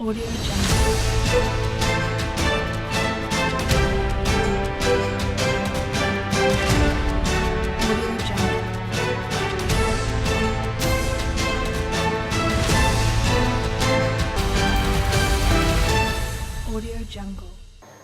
Audio Jungle. Audio Jungle. Audio Jungle.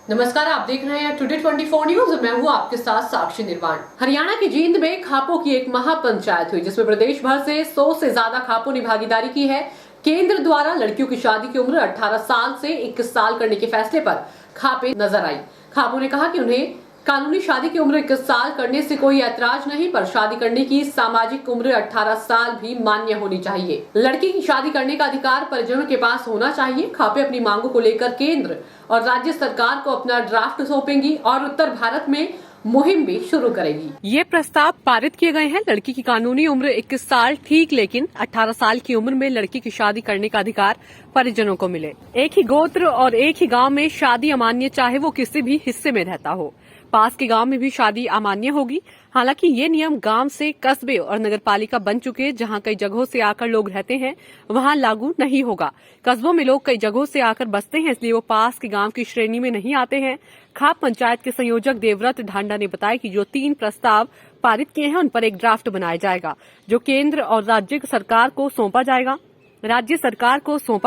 नमस्कार, आप देख रहे हैं टुडे 24 न्यूज और मैं हूं आपके साथ साक्षी निर्वाण। हरियाणा की जींद में खापों की एक महापंचायत हुई जिसमें प्रदेश भर से 100 से ज्यादा खापों ने भागीदारी की है। केंद्र द्वारा लड़कियों की शादी की उम्र 18 साल से 21 साल करने के फैसले पर खापे नजर आई। खापों ने कहा कि उन्हें कानूनी शादी की उम्र 21 साल करने से कोई ऐतराज नहीं, पर शादी करने की सामाजिक उम्र 18 साल भी मान्य होनी चाहिए। लड़की की शादी करने का अधिकार परिजनों के पास होना चाहिए। खापे अपनी मांगों को लेकर केंद्र और राज्य सरकार को अपना ड्राफ्ट सौंपेंगी और उत्तर भारत में मुहिम भी शुरू करेगी। ये प्रस्ताव पारित किए गए हैं। लड़की की कानूनी उम्र 21 साल ठीक, लेकिन 18 साल की उम्र में लड़की की शादी करने का अधिकार परिजनों को मिले। एक ही गोत्र और एक ही गांव में शादी अमान्य, चाहे वो किसी भी हिस्से में रहता हो। पास के गांव में भी शादी अमान्य होगी। हालांकि ये नियम गांव से कस्बे और नगरपालिका बन चुके, जहां कई जगहों से आकर लोग रहते हैं, वहां लागू नहीं होगा। कस्बों में लोग कई जगहों से आकर बसते हैं, इसलिए वो पास के गांव की श्रेणी में नहीं आते हैं। खाप पंचायत के संयोजक देवव्रत ढांडा ने बताया कि जो 3 प्रस्ताव पारित किए हैं उन पर एक ड्राफ्ट बनाया जाएगा, जो केंद्र और राज्य सरकार को सौंपा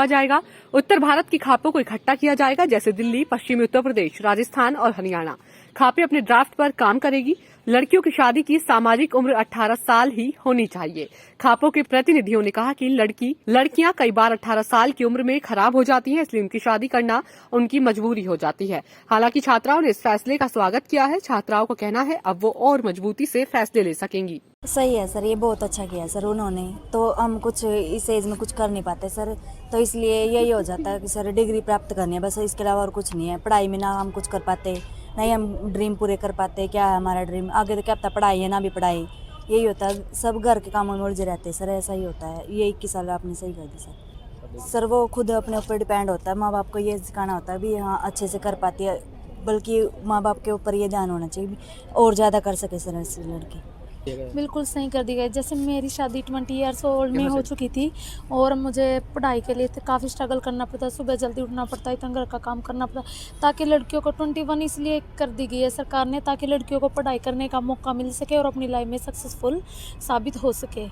जाएगा। उत्तर भारत की खापों को इकट्ठा किया जाएगा, जैसे दिल्ली, पश्चिमी उत्तर प्रदेश, राजस्थान और हरियाणा। खापे अपने ड्राफ्ट पर काम करेगी। लड़कियों की शादी की सामाजिक उम्र 18 साल ही होनी चाहिए। खापों के प्रतिनिधियों ने कहा कि लड़कियां कई बार 18 साल की उम्र में खराब हो जाती हैं, इसलिए उनकी शादी करना उनकी मजबूरी हो जाती है। हालांकि छात्राओं ने इस फैसले का स्वागत किया है। छात्राओं का कहना है अब वो और मजबूती से फैसले ले सकेंगी। सही है सर, ये बहुत अच्छा किया सर उन्होंने। तो हम कुछ इस एज में कुछ कर नहीं पाते सर, तो इसलिए यही हो जाता है कि सर डिग्री प्राप्त करनी है बस, इसके अलावा और कुछ नहीं है। पढ़ाई में ना हम कुछ कर पाते, नहीं हम ड्रीम पूरे कर पाते। क्या है हमारा ड्रीम आगे, तो क्या पता पढ़ाई है ना भी पढ़ाई, यही होता है। सब घर के कामों में उलझे रहते हैं सर, ऐसा ही होता है। ये 21 साल आपने सही कर दी सर। वो खुद अपने ऊपर डिपेंड होता है। माँ बाप को ये सिखाना होता है भी हाँ अच्छे से कर पाती है, बल्कि माँ बाप के ऊपर ये ध्यान होना चाहिए और ज़्यादा कर सके सर ऐसी लड़की। बिल्कुल सही कर दी गई। जैसे मेरी शादी 20 ईयर्स ओल्ड में हो चुकी थी और मुझे पढ़ाई के लिए काफ़ी स्ट्रगल करना पड़ता, सुबह जल्दी उठना पड़ता, इतना घर का काम करना पड़ता, ताकि लड़कियों को 21 इसलिए कर दी गई है सरकार ने, ताकि लड़कियों को पढ़ाई करने का मौका मिल सके और अपनी लाइफ में सक्सेसफुल साबित हो सके।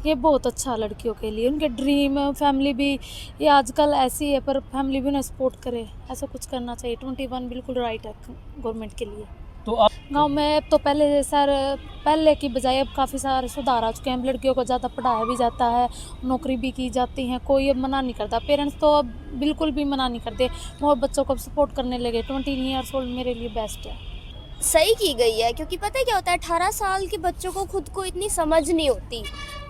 ये बहुत अच्छा लड़कियों के लिए, उनके ड्रीम फैमिली भी, ये आजकल ऐसी है पर फैमिली भी उन्हें सपोर्ट करे, ऐसा कुछ करना चाहिए। 21 बिल्कुल राइट है गवर्नमेंट के लिए। तो आप गांव में तो पहले की बजाय अब काफ़ी सारे सुधार आ चुके हैं। लड़कियों को ज़्यादा पढ़ाया भी जाता है, नौकरी भी की जाती है, कोई अब मना नहीं करता। पेरेंट्स तो अब बिल्कुल भी मना नहीं करते, वो बच्चों को सपोर्ट करने लगे। 20 ईयर्स ओल्ड मेरे लिए बेस्ट है। सही की गई है, क्योंकि पता है क्या होता है, 18 साल के बच्चों को खुद को इतनी समझ नहीं होती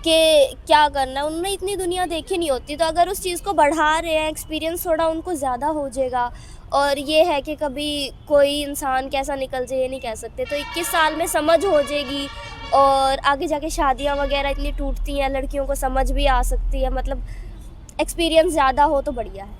कि क्या करना है, उन्होंने इतनी दुनिया देखी नहीं होती। तो अगर उस चीज़ को बढ़ा रहे हैं, एक्सपीरियंस थोड़ा उनको ज़्यादा हो जाएगा। और ये है कि कभी कोई इंसान कैसा निकल जाए ये नहीं कह सकते, तो 21 साल में समझ हो जाएगी और आगे जाके शादियां वगैरह इतनी टूटती हैं, लड़कियों को समझ भी आ सकती है। मतलब एक्सपीरियंस ज़्यादा हो तो बढ़िया है।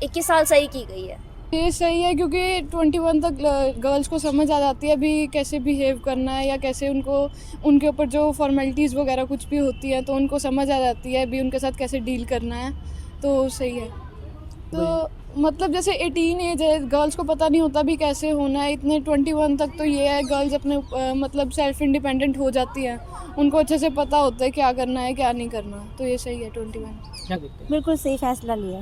21 साल सही की गई है। ये सही है क्योंकि 21 तक गर्ल्स को समझ आ जाती है अभी कैसे बिहेव करना है, या कैसे उनके ऊपर जो फॉर्मेलिटीज़ वगैरह कुछ भी होती है तो उनको समझ आ जाती है अभी उनके साथ कैसे डील करना है, तो सही है। तो मतलब जैसे 18 एज है, गर्ल्स को पता नहीं होता भी कैसे होना है। इतने 21 तक तो ये है गर्ल्स अपने मतलब सेल्फ इंडिपेंडेंट हो जाती है, उनको अच्छे से पता होता है क्या करना है क्या नहीं करना, तो ये सही है 21। क्या कहते हैं? बिल्कुल सही फैसला लिया,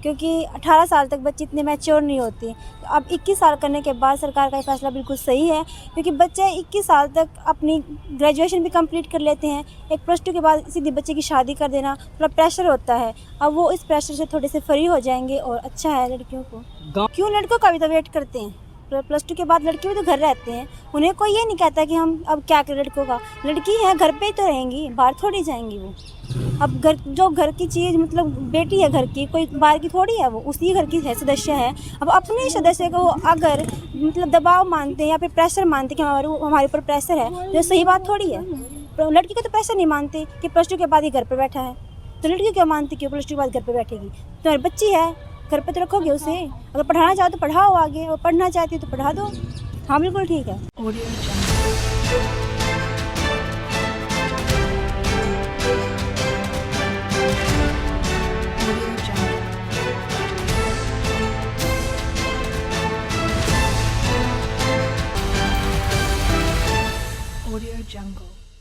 क्योंकि 18 साल तक बच्चे इतने मैच्योर नहीं होती। अब 21 साल करने के बाद सरकार का फैसला बिल्कुल सही है, क्योंकि बच्चे 21 साल तक अपनी ग्रेजुएशन भी कंप्लीट कर लेते हैं। एक +2 के बाद सीधी बच्चे की शादी कर देना थोड़ा प्रेशर होता है। अब वो इस प्रेशर से थोड़े से फ्री हो जाएंगे और अच्छा है लड़कियों को। क्यों लड़कों का भी तो वेट करते हैं, +2 के बाद लड़के भी तो घर रहते हैं, उन्हें कोई ये नहीं कहता कि हम अब क्या करें लड़कों का। लड़की है घर पे ही तो रहेंगी, बाहर थोड़ी जाएंगी वो। अब घर की चीज़ मतलब बेटी है घर की, कोई बाहर की थोड़ी है, वो उसी घर की है, सदस्य है। अब अपने सदस्य को अगर मतलब दबाव मानते हैं या फिर प्रेशर मानते हैं कि हमारे ऊपर प्रेशर है, तो सही बात थोड़ी है। लड़की को तो प्रेशर नहीं मानते कि +2 के बाद ही घर पर बैठा है, तो लड़की क्या मानती कि +2 के बाद घर पर बैठेगी। तो बच्ची है, घर पे तो रखोगे उसे, अगर पढ़ाना चाहो तो पढ़ाओ आगे, और पढ़ना चाहती हो तो पढ़ा दो। हाँ बिल्कुल ठीक है। Audio Jungle. Audio Jungle. jungle.